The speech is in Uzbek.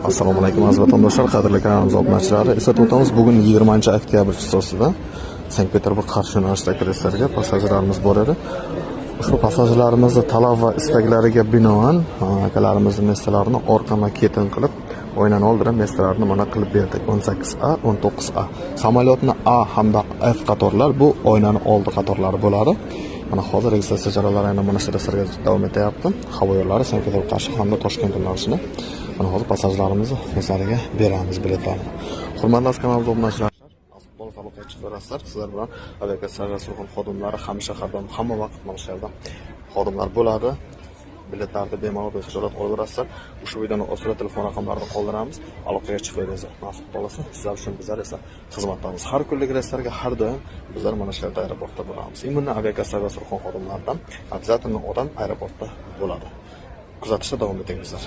Assalomu alaykum aziz vatandoshlar, qadrli kanalimiz obunachilari. Eslatib o'tamiz, bugun 20-oktyabr chorasida Sankt-Peterburg qarshi yo'nalishdagi reyslarga passajirlarimiz boradi. Ushbu passajirlarimizning talab va istaklariga binoan akalarimizning mestalarini orqama-ketin qilib, o'yindan oldin mestalarini mana qilib berdik. 18A, 19A. Samolyotni A hamda F qatorlar bu o'yinning oldi qatorlari bo'ladi. Mana hozir registratsiya jarayonlari aynan mana shu reyslarga davom etyapti. Havo yo'llari Sankt-Peterburg qarshi hamda Toshkent yo'nalishini mana hozir passajirlarimizni o'zlariga beramiz biletlarni. Hurmatli kanalimiz obunachilari, futbol aloqa chiqarasizlar. Sizlar bilan aviakassalar surxon xodimlari hamisha hamma vaqt mana shu yerda xodimlar bo'ladi. Biletlarni bemalol behisolat olaverasizlar. Ushbu videoni ostida telefon raqamlarini qoldiramiz. Aloqaga chiqaverasizlar. Nasib bo'lsa, sizlar uchun bizlar esa xizmatdamiz. Har kunlik reyslarga har doim bizlar mana shu yerda aeroportda bo'lamiz. Immuniy aviakassalar surxon xodimlaridan обязательно odam aeroportda bo'ladi. Kuzatishda davom etingizlar.